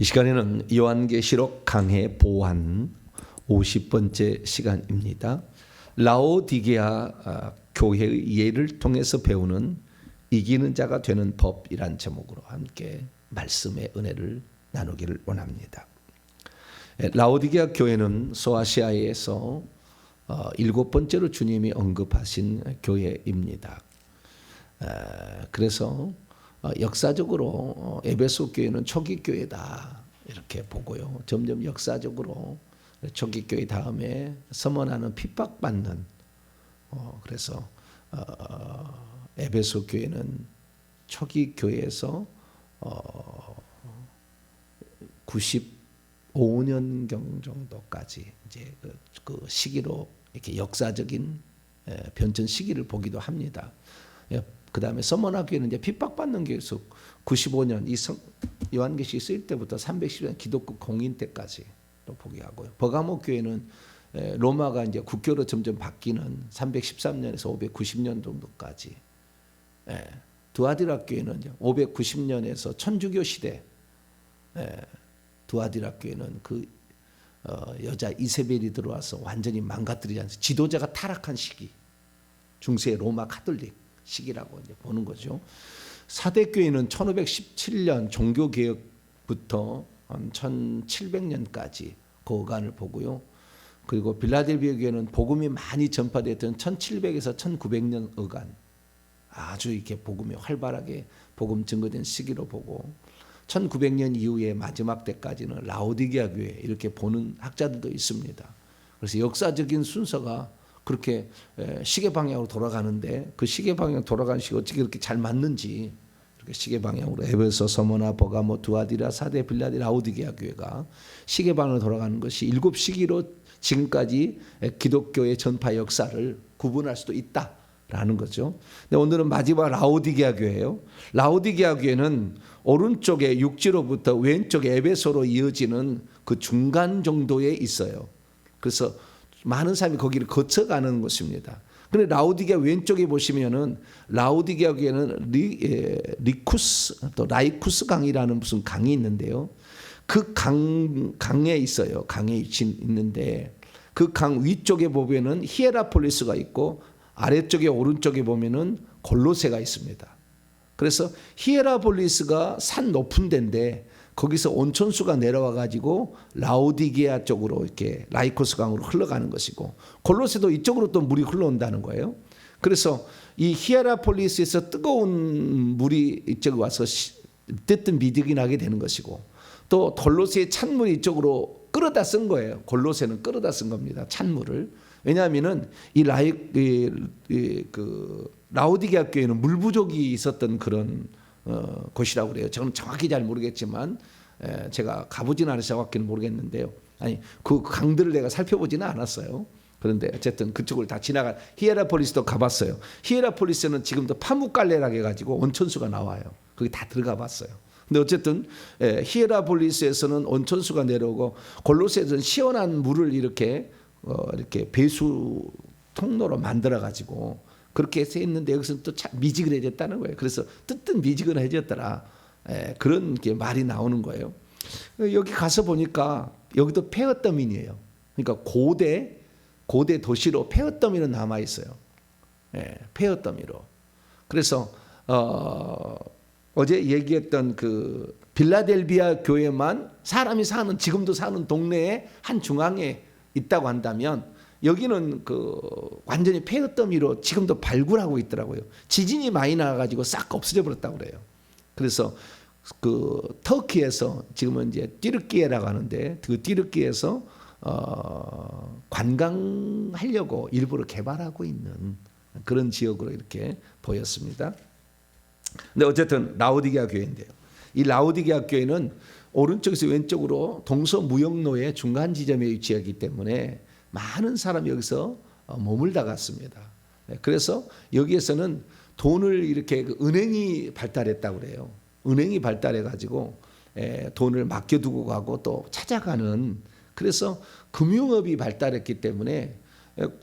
이 시간에는 요한계시록 강해 보완 50번째 시간입니다. 라오디게아 교회의 예를 통해서 배우는 이기는 자가 되는 법이란 제목으로 함께 말씀의 은혜를 나누기를 원합니다. 라오디게아 교회는 소아시아에서 7번째로 주님이 언급하신 교회입니다. 그래서 역사적으로 에베소 교회는 초기 교회다 이렇게 보고요. 점점 역사적으로 초기 교회 다음에 서머나는 핍박받는 그래서 에베소 교회는 초기 교회에서 95년경 정도까지 이제 그 시기로 이렇게 역사적인 변천 시기를 보기도 합니다. 그 다음에 서머나 교회는 이제 핍박받는 교회에서 95년 이 요한계시록 쓰일 때부터 310년 기독교 공인 때까지 또 보게 하고요. 버가모 교회는 로마가 이제 국교로 점점 바뀌는 313년에서 590년 정도까지. 두아디라 교회는 590년에서 천주교 시대. 두아디라 교회는 그 여자 이세벨이 들어와서 완전히 망가뜨리지 않습니까? 지도자가 타락한 시기. 중세 로마 카톨릭 시기라고 이제 보는 거죠. 사대교회는 1517년 종교개혁부터 한 1700년까지 그간을 보고요. 그리고 빌라델비아 교회는 복음이 많이 전파됐던 1700에서 1900년 어간 아주 이렇게 복음이 활발하게 복음 증거된 시기로 보고 1900년 이후에 마지막 때까지는 라오디게아 교회 이렇게 보는 학자들도 있습니다. 그래서 역사적인 순서가 그렇게 시계 방향으로 돌아가는데 그 시계 방향 돌아가는 시기 어떻게 그렇게 잘 맞는지 이렇게 시계 방향으로 에베소, 서머나, 버가모, 두아디라, 사대, 빌라델, 라오디게아 교회가 시계 방향으로 돌아가는 것이 7시기로 지금까지 기독교의 전파 역사를 구분할 수도 있다라는 거죠. 근데 오늘은 마지막 라오디게아 교회예요. 라오디게아 교회는 오른쪽에 육지로부터 왼쪽에 에베소로 이어지는 그 중간 정도에 있어요. 그래서 많은 사람이 거기를 거쳐가는 곳입니다. 그런데 라오디게아 왼쪽에 보시면은 라오디게아 교회는 리쿠스 또 라이쿠스 강이라는 무슨 강이 있는데요. 그 강에 있어요. 강에 있는데 그 강 위쪽에 보면은 히에라폴리스가 있고 아래쪽에 오른쪽에 보면은 골로새가 있습니다. 그래서 히에라폴리스가 산 높은 데인데 거기서 온천수가 내려와 가지고 라오디게아 쪽으로 이렇게 라이코스 강으로 흘러가는 것이고 골로새도 이쪽으로 또 물이 흘러온다는 거예요. 그래서 이 히에라폴리스에서 뜨거운 물이 이쪽에 와서 뜨뜻 미득이 나게 되는 것이고 또 골로새의 찬물이 이쪽으로 끌어다 쓴 거예요. 골로새는 끌어다 쓴 겁니다. 찬물을. 왜냐하면은 이 라오디게아 교회는 물 부족이 있었던 그런 곳이라고 그래요. 저는 정확히 잘 모르겠지만 제가 가보지는 않아서 정확히는 모르겠는데요. 아니 그 강들을 내가 살펴보지는 않았어요. 그런데 어쨌든 그쪽을 다 지나간 히에라폴리스도 가봤어요. 히에라폴리스는 지금도 파묵갈레라고 해가지고 온천수가 나와요. 거기 다 들어가 봤어요. 근데 어쨌든 히에라폴리스에서는 온천수가 내려오고 골로새에서는 시원한 물을 이렇게 배수 통로로 만들어 가지고 그렇게 해서 했는데 여기서는 또 미지근해졌다는 거예요. 그래서 뜨뜻 미지근해졌더라. 그런 게 말이 나오는 거예요. 여기 가서 보니까 여기도 페어더민이에요. 그러니까 고대 도시로 페어더민은 남아 있어요. 페어더미로. 그래서 어제 얘기했던 그 빌라델비아 교회만 사람이 사는 지금도 사는 동네의 한 중앙에 있다고 한다면 여기는 그 완전히 폐허더미로 지금도 발굴하고 있더라고요. 지진이 많이 나가지고 싹 없어져 버렸다고 그래요. 그래서 그 터키에서 지금은 이제 띠르키예라고 하는데 그 띠르키에서 관광하려고 일부러 개발하고 있는 그런 지역으로 이렇게 보였습니다. 근데 어쨌든 라오디게아 교회인데요. 이 라오디게아 교회는 오른쪽에서 왼쪽으로 동서무역로의 중간 지점에 위치하기 때문에 많은 사람이 여기서 머물다 갔습니다. 그래서 여기에서는 돈을 이렇게 은행이 발달했다고 그래요. 은행이 발달해 가지고 돈을 맡겨두고 가고 또 찾아가는 그래서 금융업이 발달했기 때문에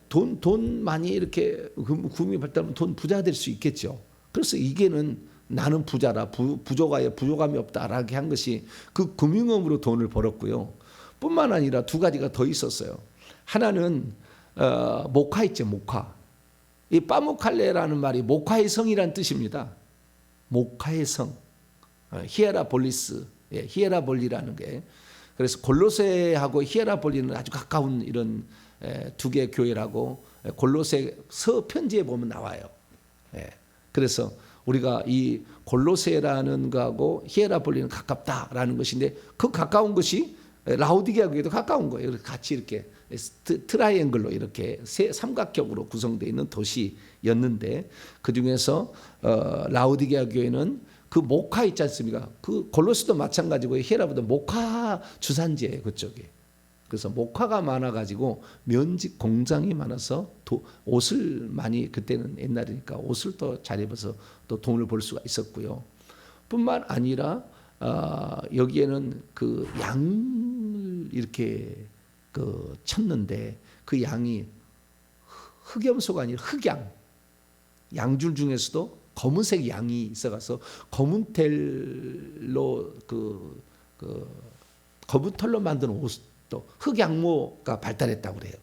돈 많이 이렇게 금융이 발달하면 돈 부자 될 수 있겠죠. 그래서 이게는 나는 부자라, 부족함이 없다라고 한 것이 그 금융업으로 돈을 벌었고요. 뿐만 아니라 두 가지가 더 있었어요. 하나는 모카 있죠, 모카. 이 빠무칼레라는 말이 모카의 성이란 뜻입니다. 모카의 성, 히에라볼리스, 히에라볼리라는 게. 그래서 골로새하고 히에라볼리는 아주 가까운 이런 두 개의 교회라고 골로새서 편지에 보면 나와요. 그래서 우리가 이 골로새라는 거하고 히에라볼리는 가깝다라는 것인데 그 가까운 것이 라오디게아 교회도 가까운 거예요. 같이 이렇게 트라이앵글로 이렇게 삼각형으로 구성되어 있는 도시였는데 그 중에서 라오디게아 교회는 그 모카 있지 않습니까? 그 골로새도 마찬가지고 히에라보다 모카 주산지예요, 그쪽에. 그래서 모카가 많아가지고 면직 공장이 많아서 옷을 많이, 그때는 옛날이니까 옷을 더 잘 입어서 또 돈을 벌 수가 있었고요. 뿐만 아니라 여기에는 그 양을 이렇게 그 쳤는데 그 양이 흑염소가 아니라 흑양, 양줄 중에서도 검은색 양이 있어가서 검은 털로 검은 털로 만든 옷도 흑양모가 발달했다고 그래요.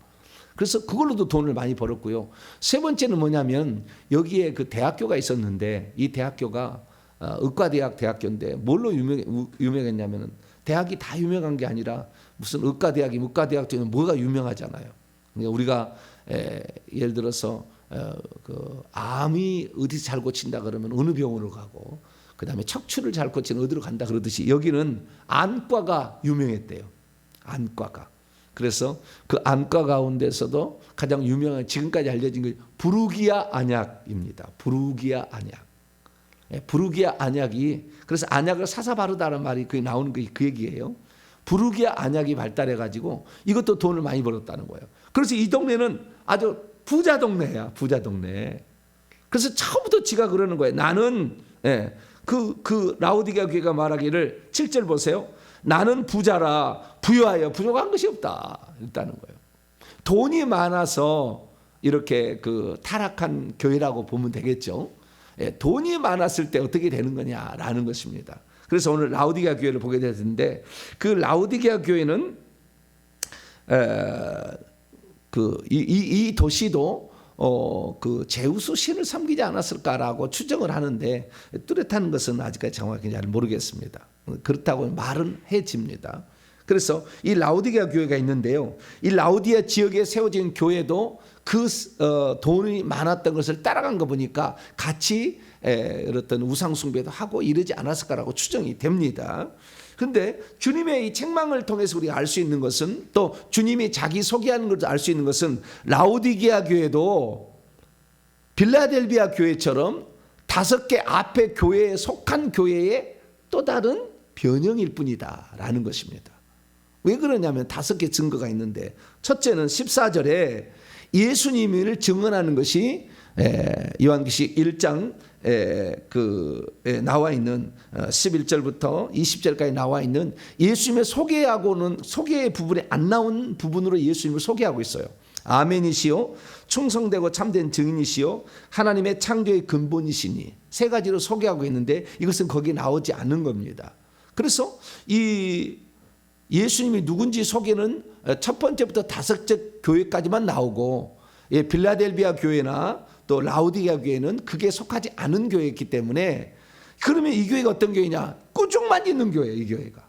그래서 그걸로도 돈을 많이 벌었고요. 세 번째는 뭐냐면 여기에 그 대학교가 있었는데 이 대학교가 의과대학 대학교인데 뭘로 유명했냐면은 대학이 다 유명한 게 아니라 무슨 의과대학이 의과대학 중에 뭐가 유명하잖아요. 그러니까 우리가 예를 들어서 그 암이 어디서 잘 고친다 그러면 어느 병원을 가고 그다음에 척추를 잘 고치는 어디로 간다 그러듯이 여기는 안과가 유명했대요. 안과가. 그래서 그 안과 가운데서도 가장 유명한 지금까지 알려진 게 부르기아 안약입니다. 부르기아 안약. 부르기아 안약이 그래서 안약을 사사 바르다는 말이 그 나오는 게 그 얘기예요. 부르기아 안약이 발달해 가지고 이것도 돈을 많이 벌었다는 거예요. 그래서 이 동네는 아주 부자 동네야, 부자 동네. 그래서 처음부터 지가 그러는 거예요. 나는 그 라오디게아 교회가 말하기를 7절 보세요. 나는 부자라 부유하여 부족한 것이 없다. 있다는 거예요. 돈이 많아서 이렇게 그 타락한 교회라고 보면 되겠죠. 돈이 많았을 때 어떻게 되는 거냐라는 것입니다. 그래서 오늘 라오디게아 교회를 보게 됐는데 그 라오디게아 교회는 이 도시도 그 제우스 신을 섬기지 않았을까라고 추정을 하는데 뚜렷한 것은 아직까지 정확히 잘 모르겠습니다. 그렇다고 말은 해집니다. 그래서 이 라오디게아 교회가 있는데요. 이 라오디게아 지역에 세워진 교회도 그 돈이 많았던 것을 따라간 거 보니까 같이 어떤 우상 숭배도 하고 이러지 않았을까라고 추정이 됩니다. 그런데 주님의 이 책망을 통해서 우리가 알 수 있는 것은 또 주님이 자기 소개하는 것을 알 수 있는 것은 라오디게아 교회도 빌라델비아 교회처럼 5개 앞에 교회에 속한 교회의 또 다른 변형일 뿐이다라는 것입니다. 왜 그러냐면 5개 증거가 있는데 첫째는 14절에 예수님을 증언하는 것이 요한계시록 1장 나와 있는 11절부터 20절까지 나와 있는 예수님의 소개의 부분에 안 나온 부분으로 예수님을 소개하고 있어요. 아멘이시요 충성되고 참된 증인이시요 하나님의 창조의 근본이시니 세 가지로 소개하고 있는데 이것은 거기에 나오지 않는 겁니다. 그래서 이 예수님이 누군지 소개는 첫 번째부터 5째 교회까지만 나오고 빌라델비아 교회나 또 라오디게아 교회는 그게 속하지 않은 교회이기 때문에 그러면 이 교회가 어떤 교회냐? 꾸중만 있는 교회예요. 이 교회가.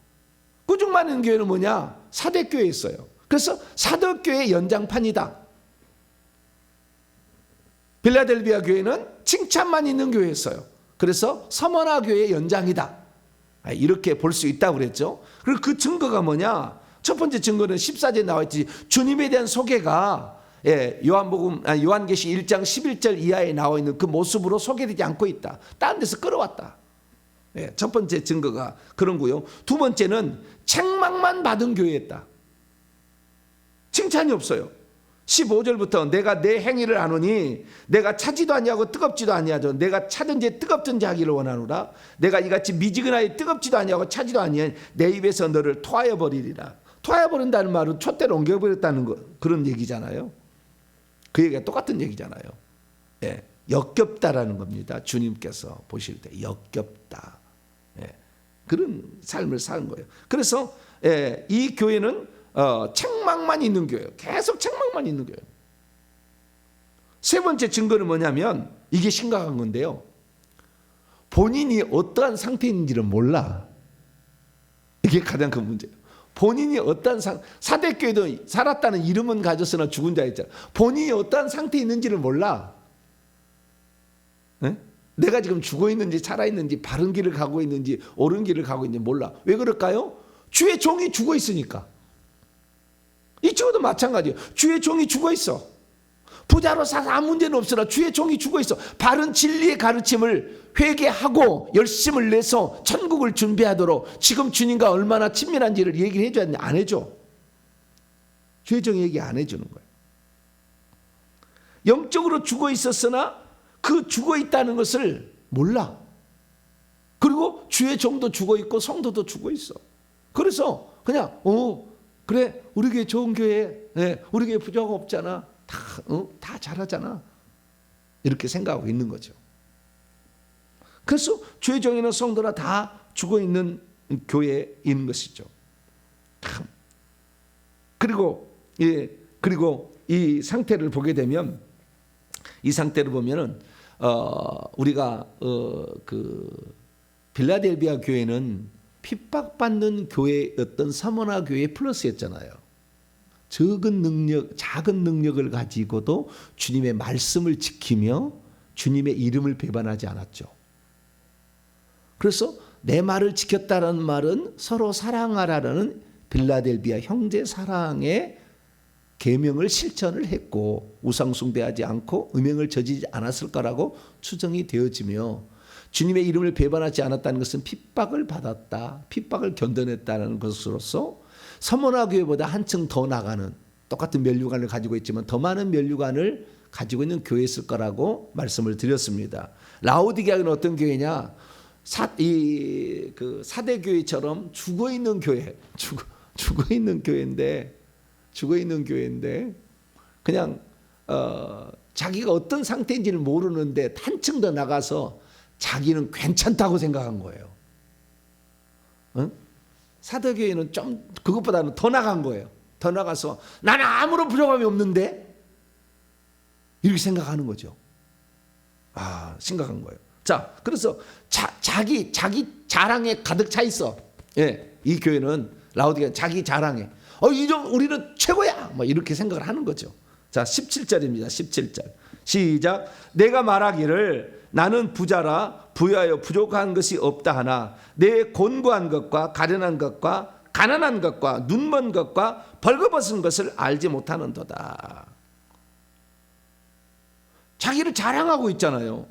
꾸중만 있는 교회는 뭐냐? 사대교회에 있어요. 그래서 사대교회의 연장판이다. 빌라델비아 교회는 칭찬만 있는 교회였어요. 그래서 서머나 교회의 연장이다. 이렇게 볼 수 있다고 그랬죠. 그리고 그 증거가 뭐냐? 첫 번째 증거는 14절에 나와 있지. 주님에 대한 소개가 요한계시 1장 11절 이하에 나와 있는 그 모습으로 소개되지 않고 있다. 다른 데서 끌어왔다. 첫 번째 증거가 그런 거요. 두 번째는 책망만 받은 교회였다. 칭찬이 없어요. 15절부터 내가 내 행위를 아노니 내가 차지도 아니하고 뜨겁지도 아니하죠. 내가 차든지 뜨겁든지 하기를 원하노라. 내가 이같이 미지근하여 뜨겁지도 아니하고 차지도 아니한 내 입에서 너를 토하여 버리리라. 토하여 버린다는 말은 촛대를 옮겨버렸다는 거, 그런 얘기잖아요. 그 얘기가 똑같은 얘기잖아요. 역겹다라는 겁니다. 주님께서 보실 때 역겹다. 예, 그런 삶을 사는 거예요. 그래서 이 교회는 책망만 있는 교회예요. 계속 책망만 있는 교회예요. 세 번째 증거는 뭐냐면 이게 심각한 건데요. 본인이 어떠한 상태인지를 몰라. 이게 가장 큰 문제예요. 본인이 어떠한 사대교회도 살았다는 이름은 가졌으나 죽은 자였잖아. 본인이 어떠한 상태에 있는지를 몰라. 네? 내가 지금 죽어 있는지 살아 있는지 바른 길을 가고 있는지 옳은 길을 가고 있는지 몰라. 왜 그럴까요? 주의 종이 죽어 있으니까. 이 친구도 마찬가지예요. 주의 종이 죽어 있어. 부자로 사서 아무 문제는 없으나 주의 종이 죽어 있어. 바른 진리의 가르침을 회개하고 열심을 내서 천국을 준비하도록 지금 주님과 얼마나 친밀한지를 얘기를 해줘야 되는데 안 해줘. 주의 종이 얘기 안 해주는 거예요. 영적으로 죽어 있었으나 그 죽어 있다는 것을 몰라. 그리고 주의 종도 죽어 있고 성도도 죽어 있어. 그래서 그냥 그래 우리 교회 좋은 교회, 우리 교회 부자가 없잖아. 다 잘하잖아. 이렇게 생각하고 있는 거죠. 그래서 주의 종이나 성도나 다 죽어 있는 교회에 있는 것이죠. 그리고 이 상태를 보게 되면 이 상태를 보면은 우리가 그 빌라델비아 교회는 핍박받는 교회였던 사모나 교회 플러스였잖아요. 작은 능력을 가지고도 주님의 말씀을 지키며 주님의 이름을 배반하지 않았죠. 그래서 내 말을 지켰다는 말은 서로 사랑하라는 빌라델비아 형제 사랑의 계명을 실천을 했고 우상 숭배하지 않고 음행을 저지르지 않았을 거라고 추정이 되어지며 주님의 이름을 배반하지 않았다는 것은 핍박을 받았다, 핍박을 견뎌냈다는 것으로서 서머나 교회보다 한층 더 나가는 똑같은 면류관을 가지고 있지만 더 많은 면류관을 가지고 있는 교회였을 거라고 말씀을 드렸습니다. 라오디게아는 어떤 교회냐? 그 사대교회처럼 죽어있는 교회, 죽어있는 교회인데 그냥 자기가 어떤 상태인지를 모르는데 한층 더 나가서 자기는 괜찮다고 생각한 거예요. 사대교회는 좀 그것보다는 더 나간 거예요. 더 나가서 나는 아무런 부족함이 없는데 이렇게 생각하는 거죠. 심각한 거예요. 자, 그래서 자기 자랑에 가득 차 있어. 이 교회는 라오디게아 자기 자랑에 우리는 최고야. 뭐 이렇게 생각을 하는 거죠. 자, 17절입니다. 17절. 시작. 내가 말하기를 나는 부자라 부유하여 부족한 것이 없다 하나 내 곤고한 것과 가련한 것과 가난한 것과 눈먼 것과 벌거벗은 것을 알지 못하는도다. 자기를 자랑하고 있잖아요.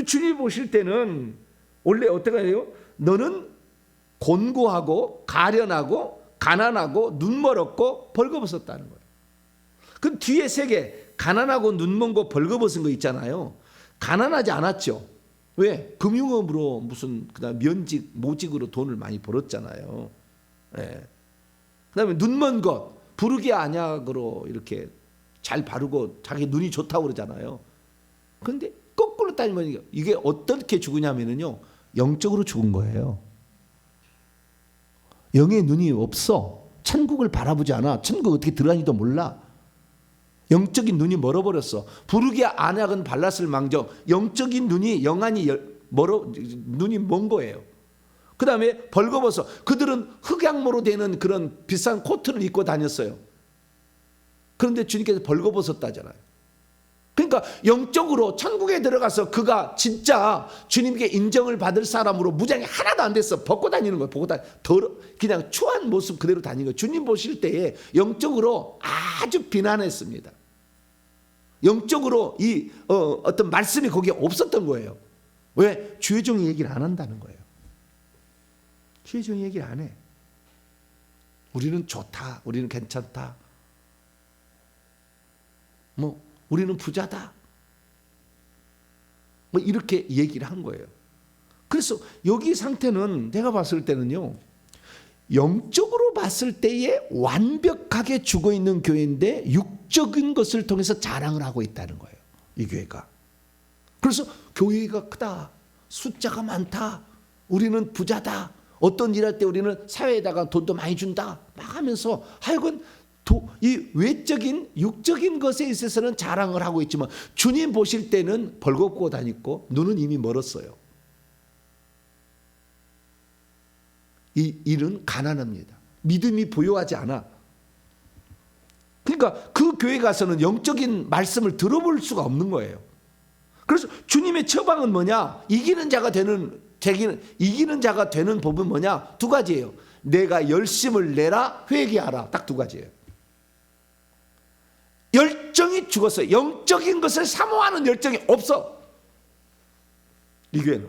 주님 보실 때는 원래 어떻게 해요? 너는 곤고하고 가련하고 가난하고 눈멀었고 벌거벗었다는 거예요. 그 뒤에 세 개 가난하고 눈먼고 벌거벗은 거 있잖아요. 가난하지 않았죠. 왜? 금융업으로 무슨 그다음 면직 모직으로 돈을 많이 벌었잖아요. 그다음에 눈먼 것 부르기야 안약으로 이렇게 잘 바르고 자기 눈이 좋다고 그러잖아요. 그런데 거꾸로 따지면 이게 어떻게 죽으냐면요, 영적으로 죽은 거예요. 영의 눈이 없어. 천국을 바라보지 않아. 천국 어떻게 들어가는지도 몰라. 영적인 눈이 멀어버렸어. 부르기야 안약은 발랐을 망정 영적인 눈이 영안이 눈이 먼 거예요. 그 다음에 벌거벗어. 그들은 흑양모로 되는 그런 비싼 코트를 입고 다녔어요. 그런데 주님께서 벌거벗었다잖아요. 그러니까 영적으로 천국에 들어가서 그가 진짜 주님께 인정을 받을 사람으로 무장이 하나도 안 됐어. 벗고 다니는 거예요. 그냥 추한 모습 그대로 다니는 거예요. 주님 보실 때에 영적으로 아주 비난했습니다. 영적으로 어떤 말씀이 거기에 없었던 거예요. 왜? 주의 종이 얘기를 안 한다는 거예요. 주의 종이 얘기를 안 해. 우리는 좋다. 우리는 괜찮다. 우리는 부자다. 이렇게 얘기를 한 거예요. 그래서 여기 상태는 내가 봤을 때는요, 영적으로 봤을 때에 완벽하게 죽어 있는 교회인데 육적인 것을 통해서 자랑을 하고 있다는 거예요. 이 교회가. 그래서 교회가 크다, 숫자가 많다, 우리는 부자다, 어떤 일할 때 우리는 사회에다가 돈도 많이 준다 막 하면서 하여간 이 외적인 육적인 것에 있어서는 자랑을 하고 있지만 주님 보실 때는 벌겋고 다니고 눈은 이미 멀었어요. 이 일은 가난합니다. 믿음이 부요하지 않아. 그러니까 그 교회 가서는 영적인 말씀을 들어볼 수가 없는 거예요. 그래서 주님의 처방은 뭐냐? 이기는 자가 되는 법은 뭐냐? 두 가지예요. 내가 열심을 내라, 회개하라. 딱 두 가지예요. 열정이 죽었어요. 영적인 것을 사모하는 열정이 없어. 이 교회는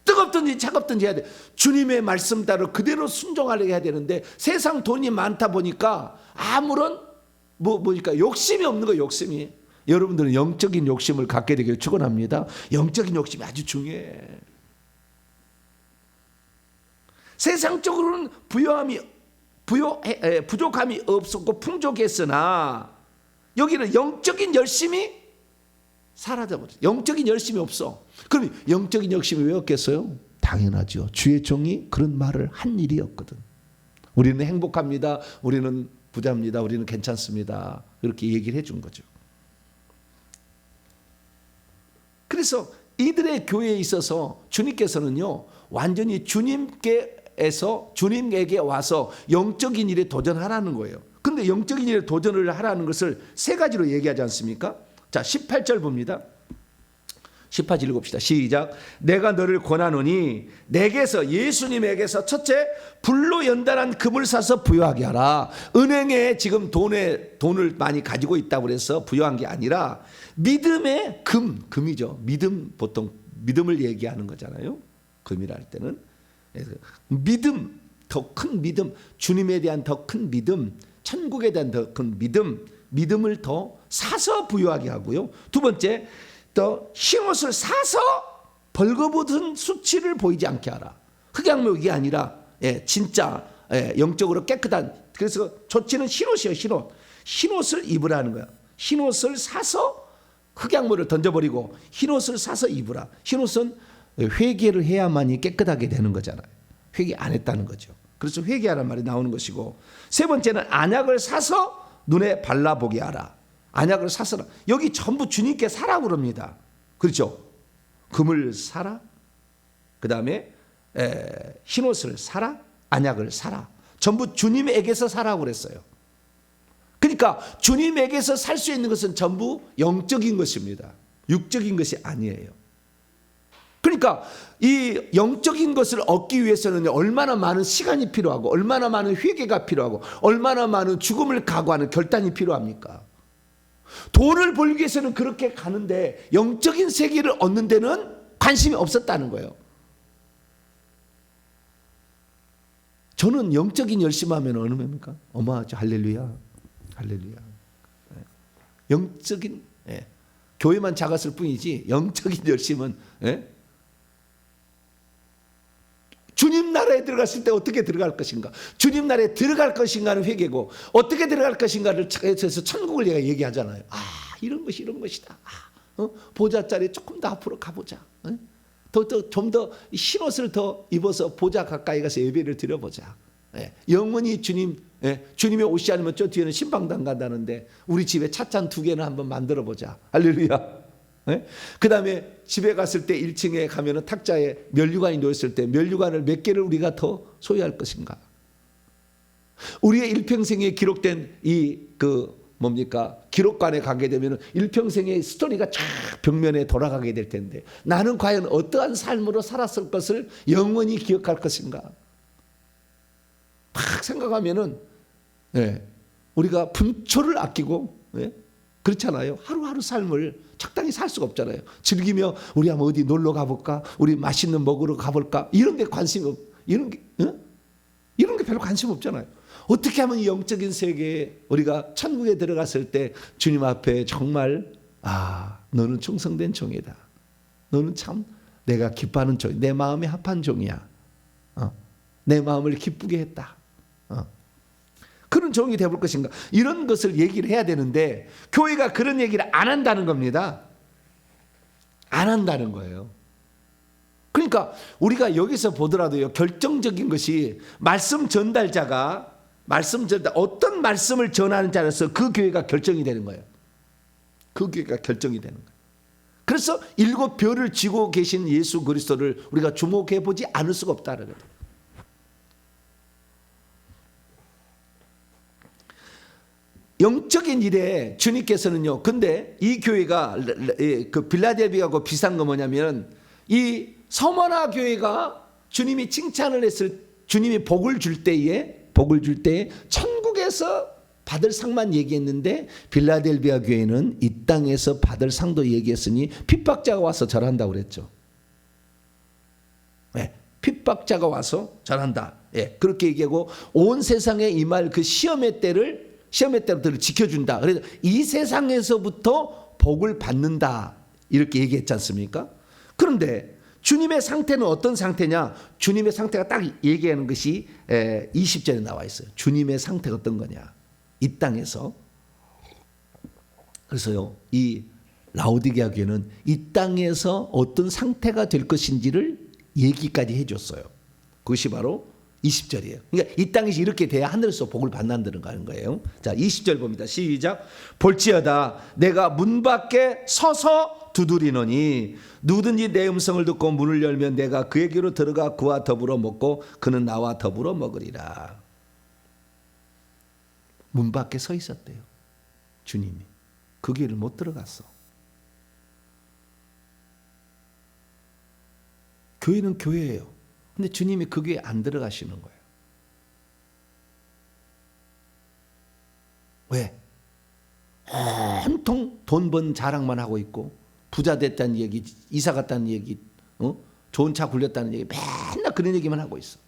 뜨겁든지 차갑든지 해야 돼. 주님의 말씀 따라 그대로 순종하려고 해야 되는데 세상 돈이 많다 보니까 아무런 뭐니까 욕심이 없는 거예요. 욕심이. 여러분들은 영적인 욕심을 갖게 되기를 축원합니다. 영적인 욕심이 아주 중요해. 세상적으로는 부족함이 없었고 풍족했으나 여기는 영적인 열심이 사라져버렸어요. 영적인 열심이 없어. 그럼 영적인 열심이 왜 없겠어요? 당연하죠. 주의 종이 그런 말을 한 일이었거든. 우리는 행복합니다. 우리는 부자입니다. 우리는 괜찮습니다. 이렇게 얘기를 해준 거죠. 그래서 이들의 교회에 있어서 주님께서는요, 완전히 주님에게 와서 영적인 일에 도전하라는 거예요. 그런데 영적인 일에 도전을 하라는 것을 세 가지로 얘기하지 않습니까? 자, 18절 봅니다. 18절 읽읍시다. 시작. 내가 너를 권하노니 내게서, 예수님에게서 첫째, 불로 연단한 금을 사서 부요하게 하라. 은행에 지금 돈을 많이 가지고 있다고 그래서 부요한 게 아니라 믿음의 금이죠. 보통 믿음을 얘기하는 거잖아요. 금이라 할 때는 믿음, 더 큰 믿음, 주님에 대한 더 큰 믿음, 천국에 대한 더 큰 믿음을 더 사서 부요하게 하고요. 두 번째, 또 흰옷을 사서 벌거벗은 수치를 보이지 않게 하라. 흑양목이 아니라 진짜 영적으로 깨끗한, 그래서 좋지는 흰옷이에요. 흰옷을 입으라는 거야. 흰옷을 사서 흑양모를 던져버리고 흰옷을 사서 입으라. 흰옷은 회개를 해야만이 깨끗하게 되는 거잖아요. 회개 안 했다는 거죠. 그래서 회개하라는 말이 나오는 것이고, 세 번째는 안약을 사서 눈에 발라보게 하라. 안약을 사서라. 여기 전부 주님께 사라고 그럽니다. 그렇죠? 금을 사라, 그 다음에 흰옷을 사라, 안약을 사라. 전부 주님에게서 사라고 그랬어요. 그러니까 주님에게서 살 수 있는 것은 전부 영적인 것입니다. 육적인 것이 아니에요. 그러니까 이 영적인 것을 얻기 위해서는 얼마나 많은 시간이 필요하고, 얼마나 많은 회개가 필요하고, 얼마나 많은 죽음을 각오하는 결단이 필요합니까? 돈을 벌기 위해서는 그렇게 가는데 영적인 세계를 얻는 데는 관심이 없었다는 거예요. 저는 영적인 열심하면 어느 겁니까? 어마하죠. 할렐루야. 할렐루야. 영적인 교회만 작았을 뿐이지 영적인 열심은 주님 나라에 들어갔을 때 어떻게 들어갈 것인가, 주님 나라에 들어갈 것인가는 회개고, 어떻게 들어갈 것인가를 해서 천국을 얘기하잖아요. 이런 것이다. 보좌 자리에 조금 더 앞으로 가보자. 좀 더 흰옷을 더 입어서 보좌 가까이 가서 예배를 드려보자. 영원히 주님의 오시 않으면 저 뒤에는 신방당 간다는데 우리 집에 찻잔 2개는 한번 만들어 보자. 할렐루야. 그 다음에 집에 갔을 때 1층에 가면은 탁자에 면류관이 놓였을 때 면류관을 몇 개를 우리가 더 소유할 것인가. 우리의 일평생에 기록된 기록관에 가게 되면 일평생의 스토리가 쫙 벽면에 돌아가게 될 텐데, 나는 과연 어떠한 삶으로 살았을 것을 영원히 기억할 것인가. 막 생각하면은 우리가 분초를 아끼고 그렇잖아요. 하루하루 삶을 적당히 살 수가 없잖아요. 즐기며 우리 한번 어디 놀러 가볼까, 우리 맛있는 먹으러 가볼까, 이런 데 관심이 이런 게 별로 관심 없잖아요. 어떻게 하면 이 영적인 세계에 우리가 천국에 들어갔을 때 주님 앞에 정말 너는 충성된 종이다, 너는 참 내가 기뻐하는 종, 내 마음에 합한 종이야, 내 마음을 기쁘게 했다, 그런 종이 되볼 것인가, 이런 것을 얘기를 해야 되는데 교회가 그런 얘기를 안 한다는 겁니다. 안 한다는 거예요. 그러니까 우리가 여기서 보더라도요, 결정적인 것이 말씀 전달자가 어떤 말씀을 전하는 자로서 그 교회가 결정이 되는 거예요. 그 교회가 결정이 되는 거예요. 그래서 7별을 쥐고 계신 예수 그리스도를 우리가 주목해 보지 않을 수가 없다는 거예요. 영적인 일에 주님께서는요, 근데 이 교회가 그 빌라델비아하고 비슷한 거 뭐냐면, 이 서머나 교회가 주님이 칭찬을 했을, 주님이 복을 줄 때에 천국에서 받을 상만 얘기했는데, 빌라델비아 교회는 이 땅에서 받을 상도 얘기했으니 핍박자가 와서 절한다고 그랬죠. 네, 핍박자가 와서 절한다. 네, 그렇게 얘기하고 온 세상에 임할 그 시험의 때부터 지켜준다. 그래서 이 세상에서부터 복을 받는다, 이렇게 얘기했지 않습니까? 그런데 주님의 상태는 어떤 상태냐? 주님의 상태가 딱 얘기하는 것이 20절에 나와 있어요. 주님의 상태가 어떤 거냐? 이 땅에서. 그래서요, 이 라오디게아 교회는 이 땅에서 어떤 상태가 될 것인지를 얘기까지 해줬어요. 그것이 바로 20절이에요. 그러니까 이 땅에서 이렇게 돼야 하늘에서 복을 받는다는 거예요. 자, 20절 봅니다. 시작. 볼지어다 내가 문 밖에 서서 두드리노니 누구든지 내 음성을 듣고 문을 열면 내가 그에게로 들어가 그와 더불어 먹고 그는 나와 더불어 먹으리라. 문 밖에 서 있었대요, 주님이. 그 길을 못 들어갔어. 교회는 교회예요. 근데 주님이 그 교회에 안 들어가시는 거예요. 왜? 온통 돈 번 자랑만 하고 있고, 부자 됐다는 얘기, 이사 갔다는 얘기, 좋은 차 굴렸다는 얘기, 맨날 그런 얘기만 하고 있어.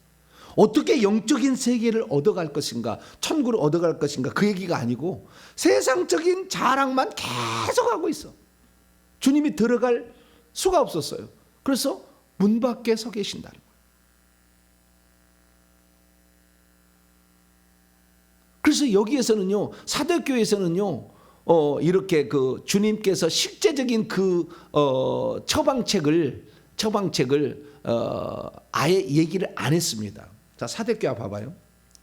어떻게 영적인 세계를 얻어갈 것인가, 천국을 얻어갈 것인가, 그 얘기가 아니고 세상적인 자랑만 계속 하고 있어. 주님이 들어갈 수가 없었어요. 그래서 문 밖에 서 계신다는 거예요. 그래서 여기에서는요, 사도교회에서는요, 이렇게 그 주님께서 실제적인 그 처방책을 아예 얘기를 안 했습니다. 자, 사도교회 봐봐요.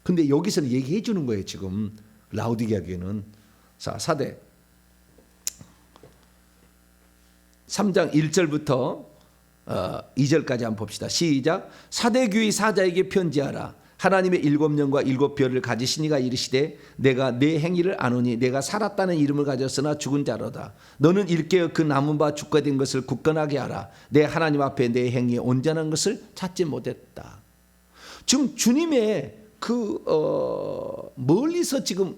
근데 여기서는 얘기해 주는 거예요, 지금 라오디게아 교회는. 자, 사대 3장 1절부터 2절까지 한번 봅시다. 시작. 사대교회 사자에게 편지하라. 하나님의 7년과 7별을 가지신 이가 이르시되 내가 내 행위를 아노니 내가 살았다는 이름을 가졌으나 죽은 자로다. 너는 일깨어 그 남은 바 주가된 것을 굳건하게 하라. 내 하나님 앞에 내 행위에 온전한 것을 찾지 못했다. 지금 주님의 그 멀리서 지금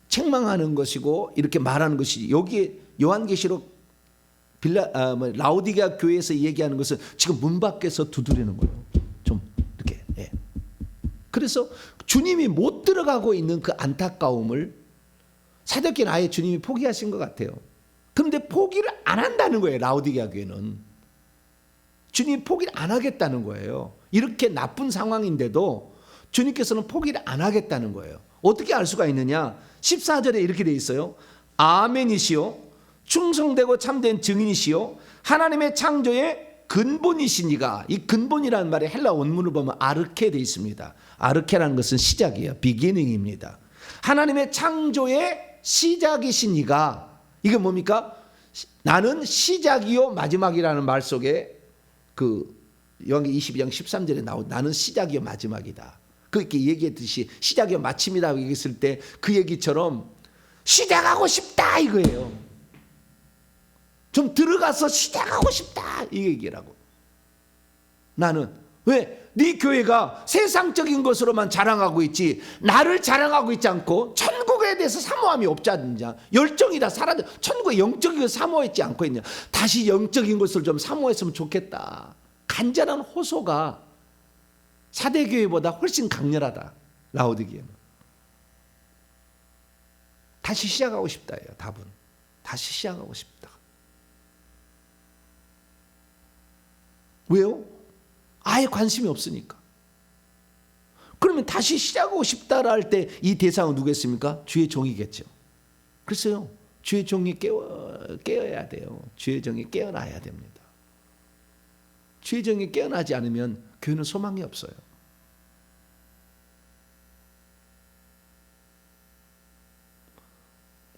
책망하는 것이고 이렇게 말하는 것이, 여기에 요한계시록 라오디게아 교회에서 얘기하는 것은 지금 문 밖에서 두드리는 거예요. 좀 이렇게. 예. 그래서 주님이 못 들어가고 있는 그 안타까움을 사도교회는 아예 주님이 포기하신 것 같아요. 그런데 포기를 안 한다는 거예요, 라오디게아 교회는. 주님이 포기를 안 하겠다는 거예요. 이렇게 나쁜 상황인데도 주님께서는 포기를 안 하겠다는 거예요. 어떻게 알 수가 있느냐? 14절에 이렇게 돼 있어요. 아멘이시요 충성되고 참된 증인이시요 하나님의 창조의 근본이시니가. 이 근본이라는 말이 헬라 원문을 보면 아르케 돼 있습니다. 아르케라는 것은 시작이에요. 비기닝입니다. 하나님의 창조의 시작이시니가. 이게 뭡니까? 나는 시작이요 마지막이라는 말 속에 그 요한계시록 22장 13절에 나온 나는 시작이요 마지막이다. 그렇게 얘기했듯이 시작이요 마침이다 얘기했을 때 그 얘기처럼 시작하고 싶다 이거예요. 좀 들어가서 시작하고 싶다 이 얘기라고. 나는 왜? 네 교회가 세상적인 것으로만 자랑하고 있지 나를 자랑하고 있지 않고 천국에 대해서 사모함이 없지 않느냐. 열정이 다 사라져. 천국의 영적인 것을 사모했지 않고 있냐. 다시 영적인 것을 좀 사모했으면 좋겠다. 간절한 호소가 사대교회보다 훨씬 강렬하다. 라오디게아는. 다시 시작하고 싶다예요. 답은. 다시 시작하고 싶다. 왜요? 아예 관심이 없으니까. 그러면 다시 시작하고 싶다라 할 때 이 대상은 누구겠습니까? 주의 종이겠죠. 그래서요, 주의 종이 깨어야 돼요. 주의 종이 깨어나야 됩니다. 주의 종이 깨어나지 않으면 교회는 소망이 없어요.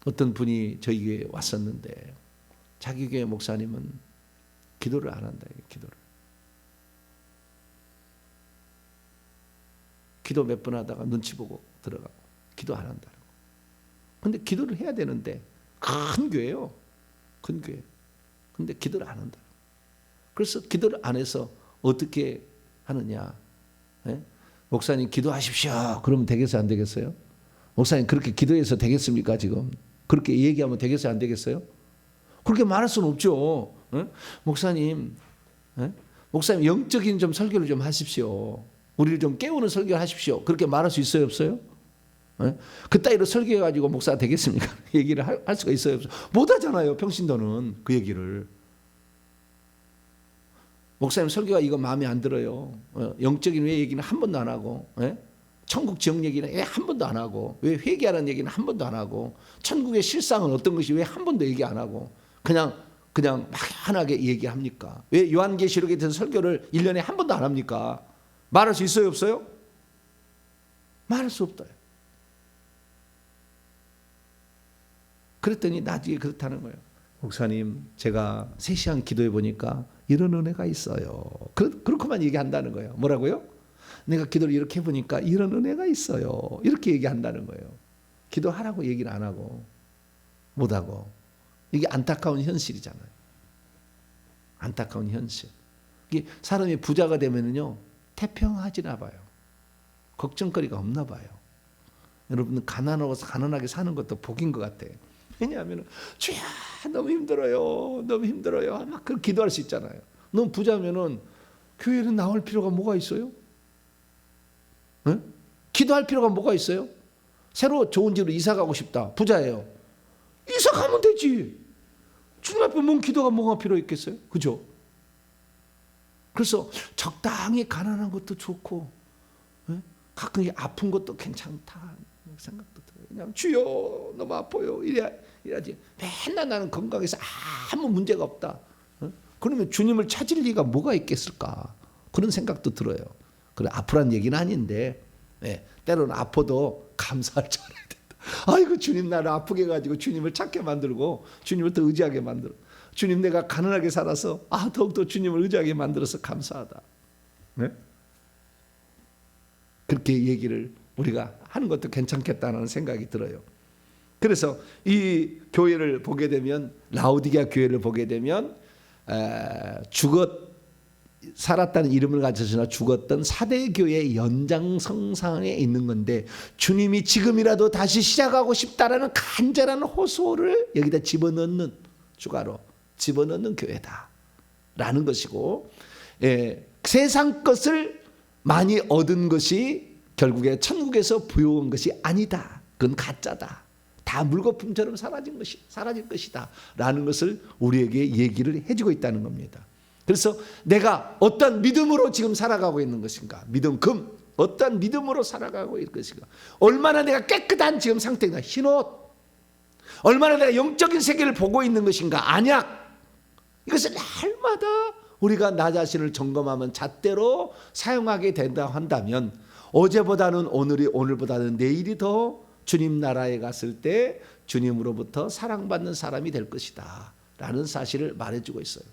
어떤 분이 저희 교회에 왔었는데 자기 교회 목사님은 기도를 안 한다. 기도를. 기도 몇 번 하다가 눈치 보고 들어가고 기도 안 한다고. 근데 기도를 해야 되는데 큰 교회요. 큰 교회. 근데 기도를 안 한다. 그래서 기도를 안 해서 어떻게 하느냐. 예? 목사님 기도하십시오. 그러면 되겠어요? 안 되겠어요? 목사님 그렇게 기도해서 되겠습니까? 지금 그렇게 얘기하면 되겠어요? 안 되겠어요? 그렇게 말할 수는 없죠. 예? 목사님, 예? 목사님 영적인 좀 설교를 좀 하십시오. 우리를 좀 깨우는 설교를 하십시오. 그렇게 말할 수 있어요? 없어요? 예? 그따위로 설교해가지고 목사가 되겠습니까? 얘기를 할 수가 있어요? 없어요? 못하잖아요. 평신도는 그 얘기를. 목사님 설교가 이거 마음에 안 들어요. 영적인 왜 얘기는 한 번도 안 하고, 예? 천국 지역 얘기는 왜 한 번도 안 하고, 왜 회개하는 얘기는 한 번도 안 하고, 천국의 실상은 어떤 것이 왜 한 번도 얘기 안 하고, 그냥 막연하게 얘기합니까? 왜 요한계시록에 대한 설교를 1년에 한 번도 안 합니까? 말할 수 있어요? 없어요? 말할 수 없다. 그랬더니 나중에 그렇다는 거예요. 목사님, 제가 3시간 기도해 보니까 이런 은혜가 있어요. 그렇게만 얘기한다는 거예요. 뭐라고요? 내가 기도를 이렇게 해보니까 이런 은혜가 있어요. 이렇게 얘기한다는 거예요. 기도하라고 얘기를 안 하고 못하고. 이게 안타까운 현실이잖아요. 안타까운 현실. 이게 사람이 부자가 되면은요 태평하지나 봐요. 걱정거리가 없나 봐요. 여러분 가난하게 사는 것도 복인 것 같아요. 왜냐하면 주야 너무 힘들어요. 너무 힘들어요. 막 그 기도할 수 있잖아요. 너무 부자면은 교회는 나올 필요가 뭐가 있어요? 네? 기도할 필요가 뭐가 있어요? 새로 좋은 집으로 이사 가고 싶다. 부자예요. 이사 가면 되지. 주님 앞에 뭔 기도가 뭐가 필요 있겠어요? 그죠? 그래서 적당히 가난한 것도 좋고, 네? 가끔 아픈 것도 괜찮다 생각도 들어요. 그냥 주여 너무 아파요. 이래야지. 맨날 나는 건강해서 아무 문제가 없다. 그러면 주님을 찾을 리가 뭐가 있겠을까? 그런 생각도 들어요. 그래 아프란 얘기는 아닌데, 때로는 아파도 감사할 줄 알아야 된다. 아이고 주님 나를 아프게 해가지고 주님을 찾게 만들고 주님을 더 의지하게 만들어. 주님 내가 가난하게 살아서 더욱더 주님을 의지하게 만들어서 감사하다. 네? 그렇게 얘기를 우리가 하는 것도 괜찮겠다는 생각이 들어요. 그래서 이 교회를 보게 되면 라오디게아 교회를 보게 되면 살았다는 이름을 가졌으나 죽었던 사대교의 연장선상에 있는 건데 주님이 지금이라도 다시 시작하고 싶다라는 간절한 호소를 여기다 집어넣는 추가로 집어넣는 교회다라는 것이고 세상 것을 많이 얻은 것이 결국에 천국에서 부여온 것이 아니다. 그건 가짜다. 다 물거품처럼 사라질 것이다 라는 것을 우리에게 얘기를 해주고 있다는 겁니다. 그래서 내가 어떤 믿음으로 지금 살아가고 있는 것인가, 믿음금 어떤 믿음으로 살아가고 있는 것인가, 얼마나 내가 깨끗한 지금 상태인가, 흰옷, 얼마나 내가 영적인 세계를 보고 있는 것인가, 안약, 이것을 날마다 우리가 나 자신을 점검하면 잣대로 사용하게 된다 한다면 어제보다는 오늘보다는 내일이 더 주님 나라에 갔을 때 주님으로부터 사랑받는 사람이 될 것이다 라는 사실을 말해주고 있어요.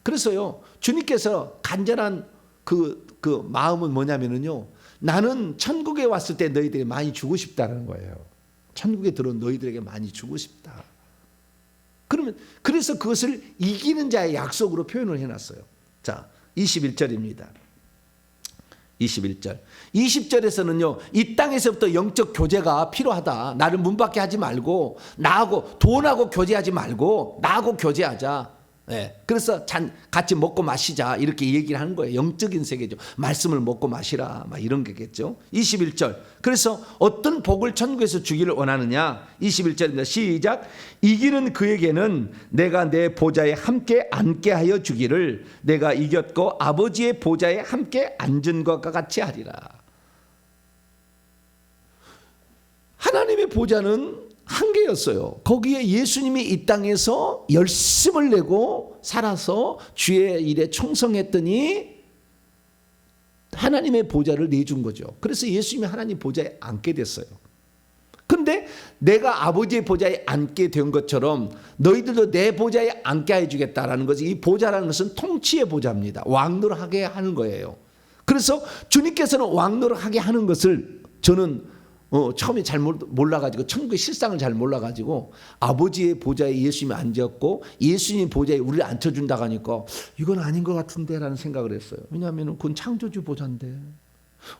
그래서요 주님께서 간절한 그 마음은 뭐냐면요, 나는 천국에 왔을 때 너희들이 많이 주고 싶다는 거예요. 천국에 들어온 너희들에게 많이 주고 싶다. 그래서 그것을 이기는 자의 약속으로 표현을 해놨어요. 자 21절입니다. 21절. 20절에서는요. 이 땅에서부터 영적 교제가 필요하다. 나를 문 밖에 하지 말고 나하고 돈하고 교제하지 말고 나하고 교제하자. 그래서 같이 먹고 마시자 이렇게 얘기를 하는 거예요. 영적인 세계죠. 말씀을 먹고 마시라 막 이런 거겠죠. 21절. 그래서 어떤 복을 천국에서 주기를 원하느냐. 21절입니다. 시작. 이기는 그에게는 내가 내 보좌에 함께 앉게 하여 주기를 내가 이겼고 아버지의 보좌에 함께 앉은 것과 같이 하리라. 하나님의 보좌는 한계였어요. 거기에 예수님이 이 땅에서 열심을 내고 살아서 주의 일에 충성했더니 하나님의 보좌를 내준 거죠. 그래서 예수님이 하나님 보좌에 앉게 됐어요. 근데 내가 아버지의 보좌에 앉게 된 것처럼 너희들도 내 보좌에 앉게 해주겠다라는 것이, 이 보좌라는 것은 통치의 보좌입니다. 왕노릇하게 하는 거예요. 그래서 주님께서는 왕노릇하게 하는 것을 저는 처음에 잘 몰라가지고, 천국의 실상을 잘 몰라가지고 아버지의 보좌에 예수님이 앉았고 예수님 보좌에 우리를 앉혀준다고 하니까 이건 아닌 것 같은데 라는 생각을 했어요. 왜냐하면 그건 창조주 보좌인데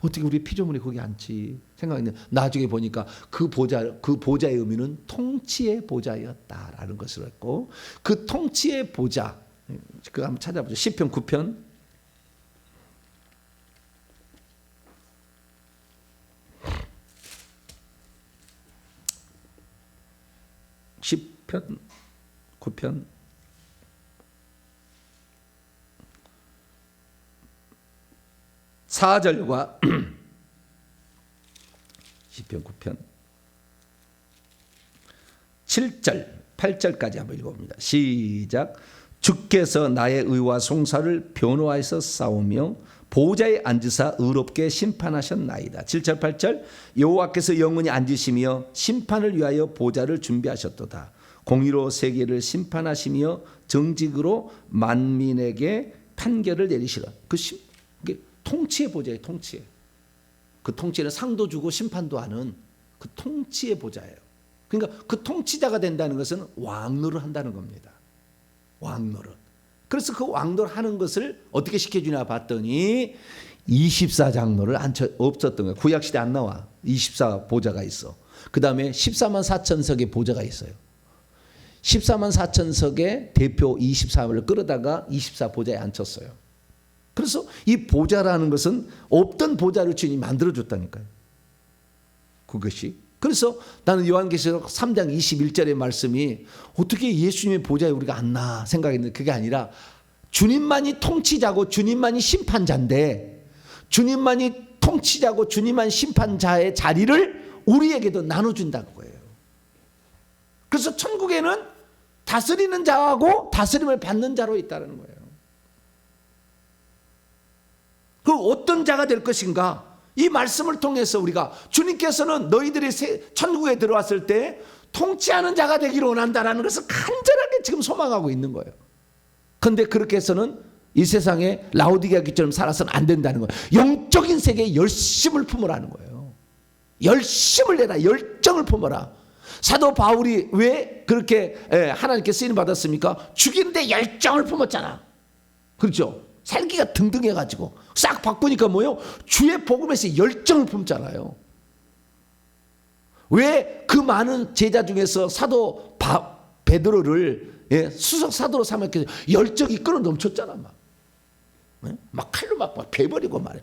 어떻게 우리 피조물이 거기 앉지 생각했는데, 나중에 보니까 그 보좌의 의미는 통치의 보좌였다라는 것을 했고, 그 통치의 보좌, 그거 한번 찾아보죠. 시편 9편 10편 9편 4절과 10편 9편 7절 8절까지 한번 읽어봅니다. 시작. 주께서 나의 의와 송사를 변호하여서 싸우며 보좌에 앉으사 의롭게 심판하셨나이다. 7절 8절. 여호와께서 영원히 앉으시며 심판을 위하여 보좌를 준비하셨도다. 공의로 세계를 심판하시며 정직으로 만민에게 판결을 내리시라. 그게 통치의 보좌예요. 통치의. 그 통치는 상도 주고 심판도 하는 그 통치의 보좌예요. 그러니까 그 통치자가 된다는 것은 왕노를 한다는 겁니다. 왕노릇. 그래서 그 왕노릇 하는 것을 어떻게 시켜주냐 봤더니 24장로를 없었던 거예요. 구약시대 안 나와. 24보좌가 있어. 그 다음에 14만 4천석의 보좌가 있어요. 14만 4천석의 대표 24를 끌어다가 24보좌에 앉혔어요. 그래서 이 보좌라는 것은 없던 보좌를 주님이 만들어줬다니까요. 그것이. 그래서 나는 요한계시록 3장 21절의 말씀이 어떻게 예수님의 보좌에 우리가 앉나 생각했는데, 그게 아니라 주님만이 통치자고 주님만이 심판자인데, 주님만이 통치자고 주님만이 심판자의 자리를 우리에게도 나눠준다는 거예요. 그래서 천국에는 다스리는 자하고 다스림을 받는 자로 있다는 거예요. 그 어떤 자가 될 것인가? 이 말씀을 통해서 우리가, 주님께서는 너희들이 천국에 들어왔을 때 통치하는 자가 되기를 원한다라는 것을 간절하게 지금 소망하고 있는 거예요. 그런데 그렇게 해서는 이 세상에 라오디게아 교회처럼 살아서는 안 된다는 거예요. 영적인 세계에 열심을 품으라는 거예요. 열심을 내라. 열정을 품어라. 사도 바울이 왜 그렇게 하나님께 쓰임 받았습니까? 죽이는데 열정을 품었잖아. 그렇죠? 살기가 등등해가지고 싹 바꾸니까 뭐예요? 주의 복음에서 열정을 품잖아요. 왜 그 많은 제자 중에서 사도 베드로를 수석 사도로 삼았겠어요? 열정이 끌어 넘쳤잖아. 막 칼로 막 베버리고 말이야.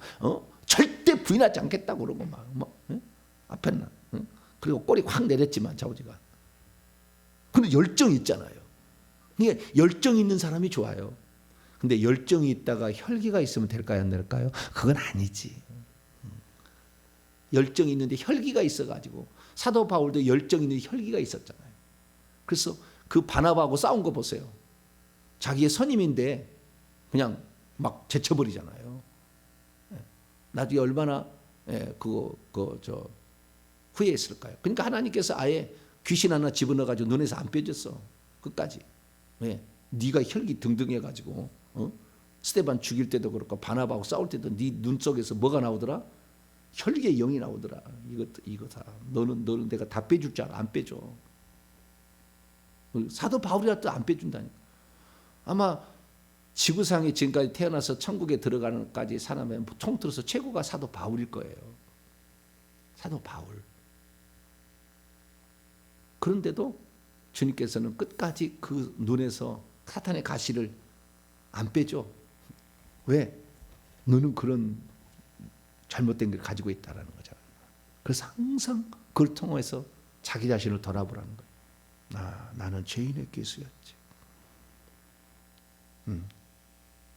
절대 부인하지 않겠다고 그러고 막 앞에 나. 그리고 꼬리 확 내렸지만 자우지가. 근데 열정이 있잖아요. 이게 열정이 있는 사람이 좋아요. 근데 열정이 있다가 혈기가 있으면 될까요? 안 될까요? 그건 아니지. 열정이 있는데 혈기가 있어가지고, 사도 바울도 열정이 있는데 혈기가 있었잖아요. 그래서 그 바나바하고 싸운 거 보세요. 자기의 선임인데 그냥 막 제쳐버리잖아요. 나중에 얼마나 후회했을까요? 그러니까 하나님께서 아예 귀신 하나 집어넣어가지고 눈에서 안 빼졌어. 끝까지. 왜? 네가 혈기 등등해가지고 스데반 죽일 때도 그렇고 바나바하고 싸울 때도 네 눈 속에서 뭐가 나오더라? 혈기의 영이 나오더라. 이거다. 너는 내가 다 빼줄 줄 알아. 안 빼줘. 사도 바울이라도 안 빼준다니까. 아마 지구상에 지금까지 태어나서 천국에 들어가는까지 사람은 통틀어서 최고가 사도 바울일 거예요. 사도 바울. 그런데도 주님께서는 끝까지 그 눈에서 사탄의 가시를 안 빼줘. 왜? 너는 그런 잘못된 걸 가지고 있다라는 거잖아. 그래서 항상 그걸 통해서 자기 자신을 돌아보라는 거예요. 나는 죄인의 괴수였지.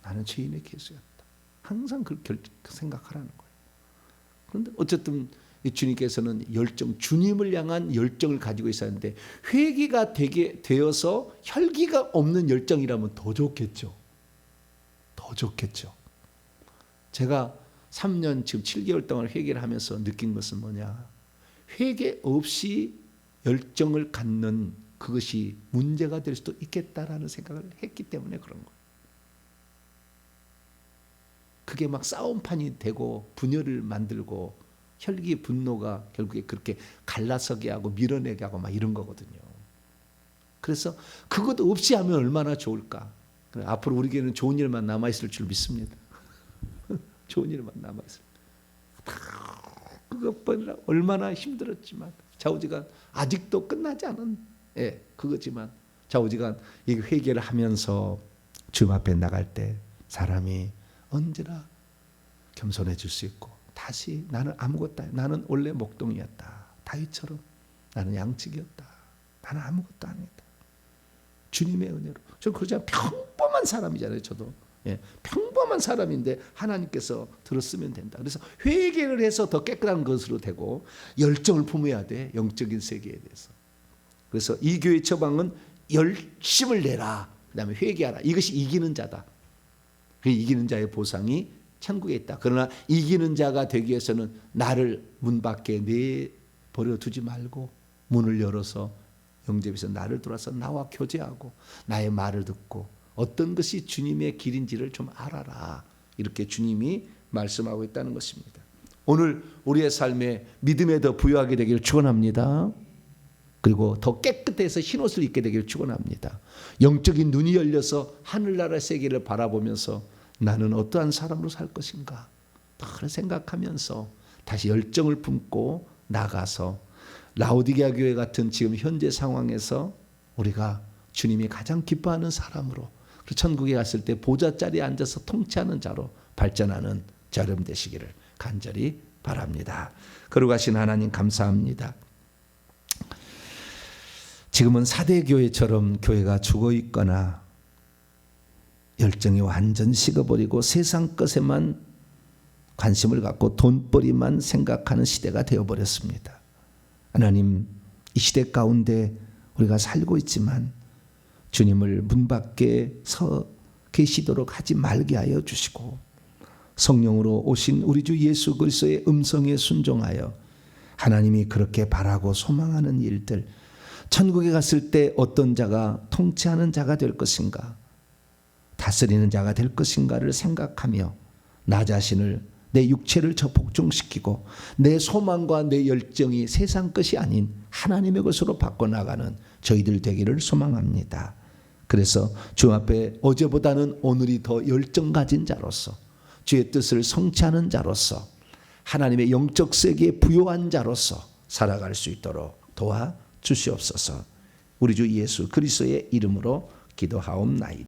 나는 죄인의 괴수였다. 항상 그 생각하라는 거예요. 그런데 어쨌든 이 주님께서는 열정, 주님을 향한 열정을 가지고 있었는데 회개가 되게 되어서 혈기가 없는 열정이라면 더 좋겠죠. 더 좋겠죠. 제가 3년 지금 7개월 동안 회개를 하면서 느낀 것은 뭐냐? 회개 없이 열정을 갖는 그것이 문제가 될 수도 있겠다라는 생각을 했기 때문에 그런 거예요. 그게 막 싸움판이 되고 분열을 만들고 혈기 분노가 결국에 그렇게 갈라서게 하고 밀어내게 하고 막 이런 거거든요. 그래서 그것 없이 하면 얼마나 좋을까? 앞으로 우리에게는 좋은 일만 남아있을 줄 믿습니다. 좋은 일만 남아있을. 그것보다 얼마나 힘들었지만 좌우지간 아직도 끝나지 않은 그거지만 좌우지간 이 회개를 하면서 주님 앞에 나갈 때 사람이 언제나 겸손해질 수 있고 다시 나는 아무것도 아니다. 나는 원래 목동이었다. 다윗처럼 나는 양치기였다. 나는 아무것도 아니다. 주님의 은혜로. 저 그러지 않아요. 평범한 사람이잖아요. 저도. 평범한 사람인데 하나님께서 들었으면 된다. 그래서 회개를 해서 더 깨끗한 것으로 되고 열정을 품어야 돼. 영적인 세계에 대해서. 그래서 이 교회 처방은 열심을 내라. 그 다음에 회개하라. 이것이 이기는 자다. 그 이기는 자의 보상이 천국에 있다. 그러나 이기는 자가 되기 위해서는 나를 문 밖에 내버려 두지 말고 문을 열어서 영접해서 나를 돌아서 나와 교제하고 나의 말을 듣고 어떤 것이 주님의 길인지를 좀 알아라. 이렇게 주님이 말씀하고 있다는 것입니다. 오늘 우리의 삶에 믿음에 더 부여하게 되기를 축원합니다. 그리고 더 깨끗해서 흰옷을 입게 되기를 축원합니다. 영적인 눈이 열려서 하늘나라 세계를 바라보면서 나는 어떠한 사람으로 살 것인가 그걸 생각하면서 다시 열정을 품고 나가서 라오디게아 교회 같은 지금 현재 상황에서 우리가 주님이 가장 기뻐하는 사람으로 천국에 갔을 때 보좌 자리에 앉아서 통치하는 자로 발전하는 여러분 되시기를 간절히 바랍니다. 거룩하신 하나님 감사합니다. 지금은 사대 교회처럼 교회가 죽어 있거나 열정이 완전 식어버리고 세상 것에만 관심을 갖고 돈벌이만 생각하는 시대가 되어버렸습니다. 하나님, 이 시대 가운데 우리가 살고 있지만 주님을 문 밖에 서 계시도록 하지 말게 하여 주시고 성령으로 오신 우리 주 예수 그리스도의 음성에 순종하여 하나님이 그렇게 바라고 소망하는 일들, 천국에 갔을 때 어떤 자가 통치하는 자가 될 것인가, 다스리는 자가 될 것인가를 생각하며 나 자신을, 내 육체를 저 복종시키고 내 소망과 내 열정이 세상 것이 아닌 하나님의 것으로 바꿔나가는 저희들 되기를 소망합니다. 그래서 주 앞에 어제보다는 오늘이 더 열정 가진 자로서 주의 뜻을 성취하는 자로서 하나님의 영적 세계에 부요한 자로서 살아갈 수 있도록 도와주시옵소서. 우리 주 예수 그리스도의 이름으로 기도하옵나이다.